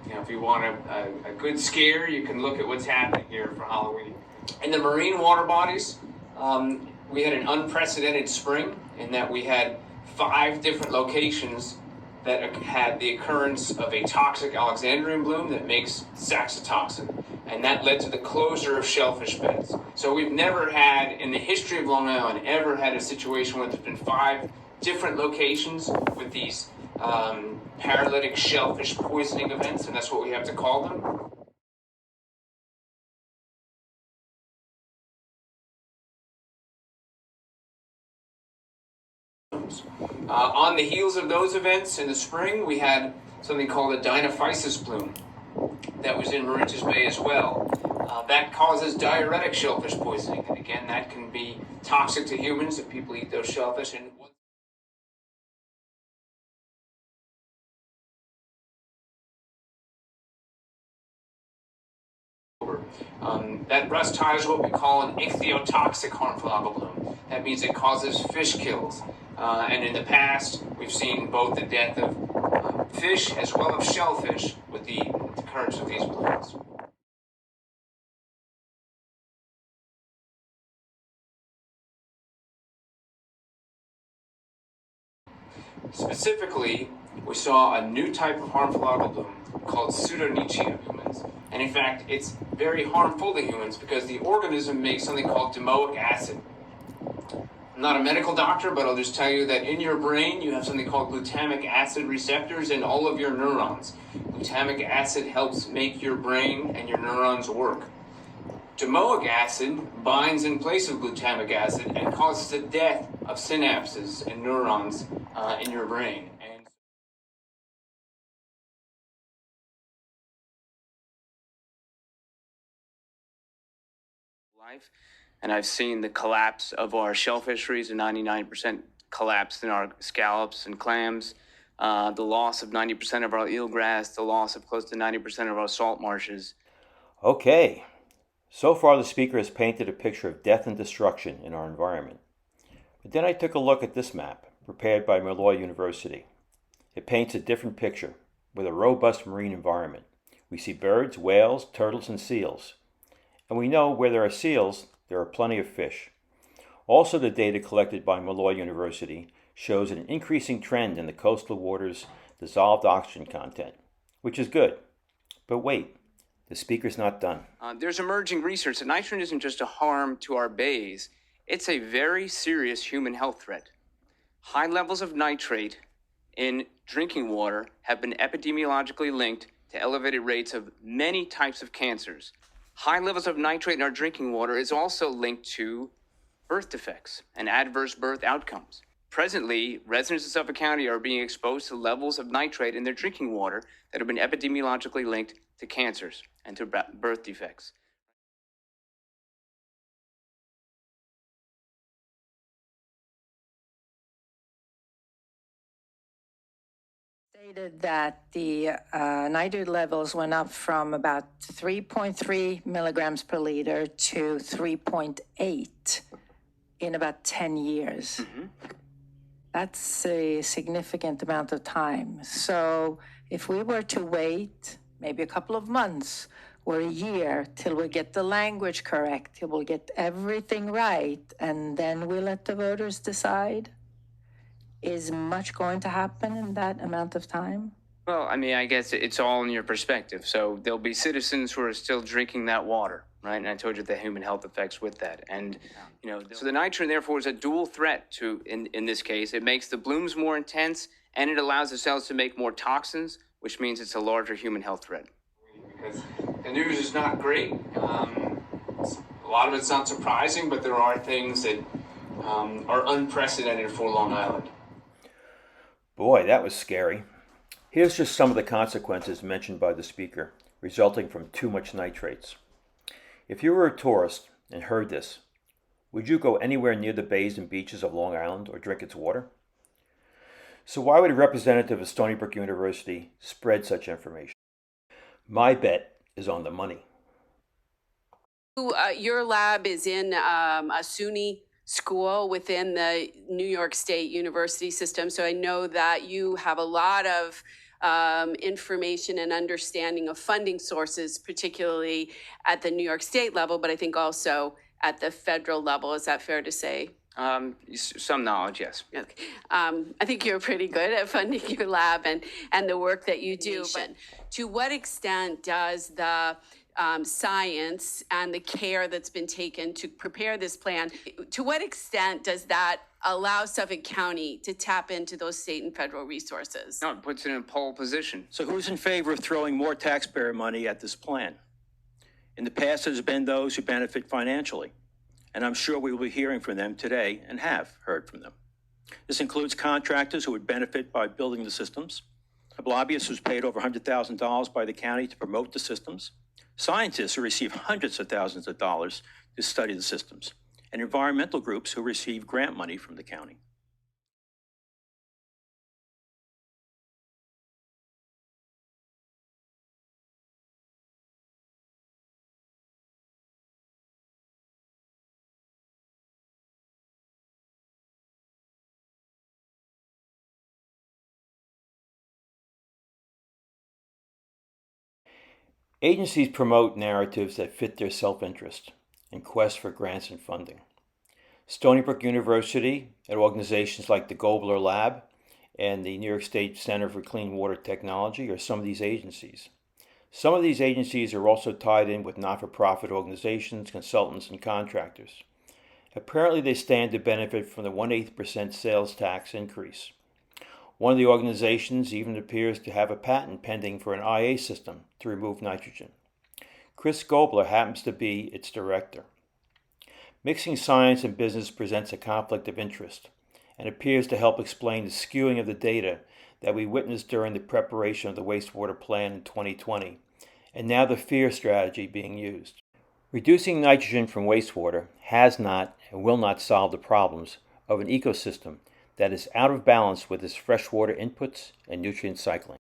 If you want a good scare, you can look at what's happening here for Halloween. In the marine water bodies, we had an unprecedented spring in that we had 5 different locations that had the occurrence of a toxic Alexandrian bloom that makes saxitoxin, and that led to the closure of shellfish beds. So we've never had, in the history of Long Island, ever had a situation where there's been 5 different locations with these paralytic shellfish poisoning events, and that's what we have to call them. On the heels of those events in the spring, we had something called a dinophysis bloom that was in Mauritius Bay as well. That causes diuretic shellfish poisoning, and again, that can be toxic to humans if people eat those shellfish. And that rust tide is what we call an ichthyotoxic harmful algal bloom. That means it causes fish kills. And in the past, we've seen both the death of fish as well as shellfish with the occurrence of these blooms. Specifically, we saw a new type of harmful algal bloom called Pseudonychia humans. And in fact, it's very harmful to humans because the organism makes something called domoic acid. I'm not a medical doctor, but I'll just tell you that in your brain, you have something called glutamic acid receptors in all of your neurons. Glutamic acid helps make your brain and your neurons work. Domoic acid binds in place of glutamic acid and causes the death of synapses and neurons in your brain. And I've seen the collapse of our shellfisheries, a 99% collapse in our scallops and clams, the loss of 90% of our eelgrass, the loss of close to 90% of our salt marshes. Okay, so far the speaker has painted a picture of death and destruction in our environment. But then I took a look at this map, prepared by Malloy University. It paints a different picture, with a robust marine environment. We see birds, whales, turtles, and seals. And we know where there are seals, there are plenty of fish. Also, the data collected by Malloy University shows an increasing trend in the coastal waters' dissolved oxygen content, which is good. But wait, the speaker's not done. There's emerging research that nitrogen isn't just a harm to our bays, it's a very serious human health threat. High levels of nitrate in drinking water have been epidemiologically linked to elevated rates of many types of cancers. High levels of nitrate in our drinking water is also linked to birth defects and adverse birth outcomes. Presently, residents of Suffolk County are being exposed to levels of nitrate in their drinking water that have been epidemiologically linked to cancers and to birth defects. Stated that the nitrate levels went up from about 3.3 milligrams per liter to 3.8 in about 10 years. Mm-hmm. That's a significant amount of time. So if we were to wait maybe a couple of months or a year till we get the language correct, till we get everything right, and then we let the voters decide, is much going to happen in that amount of time? Well, I mean, I guess it's all in your perspective. So there'll be citizens who are still drinking that water, right? And I told you the human health effects with that. And, so the nitrogen, therefore, is a dual threat to, in this case. It makes the blooms more intense, and it allows the cells to make more toxins, which means it's a larger human health threat. Because the news is not great. A lot of it's not surprising, but there are things that are unprecedented for Long Island. Boy, that was scary. Here's just some of the consequences mentioned by the speaker, resulting from too much nitrates. If you were a tourist and heard this, would you go anywhere near the bays and beaches of Long Island or drink its water? So why would a representative of Stony Brook University spread such information? My bet is on the money. Your lab is in a SUNY school within the New York State University system. So I know that you have a lot of information and understanding of funding sources, particularly at the New York State level, but I think also at the federal level. Is that fair to say? Some knowledge, yes. Okay. I think you're pretty good at funding your lab and the work that you do. But to what extent does the science and the care that's been taken to prepare this plan, to what extent does that allow Suffolk County to tap into those state and federal resources? No, it puts it in a pole position. So who's in favor of throwing more taxpayer money at this plan? In the past, there's been those who benefit financially, and I'm sure we will be hearing from them today and have heard from them. This includes contractors who would benefit by building the systems, a lobbyist who's paid over $100,000 by the county to promote the systems, scientists who receive hundreds of thousands of dollars to study the systems, and environmental groups who receive grant money from the county. Agencies promote narratives that fit their self-interest and quest for grants and funding. Stony Brook University and organizations like the Gobler Lab and the New York State Center for Clean Water Technology are some of these agencies. Some of these agencies are also tied in with not-for-profit organizations, consultants, and contractors. Apparently, they stand to benefit from the 1/8% sales tax increase. One of the organizations even appears to have a patent pending for an IA system to remove nitrogen. Chris Gobler happens to be its director. Mixing science and business presents a conflict of interest and appears to help explain the skewing of the data that we witnessed during the preparation of the wastewater plan in 2020, and now the fear strategy being used. Reducing nitrogen from wastewater has not and will not solve the problems of an ecosystem that is out of balance with its freshwater inputs and nutrient cycling.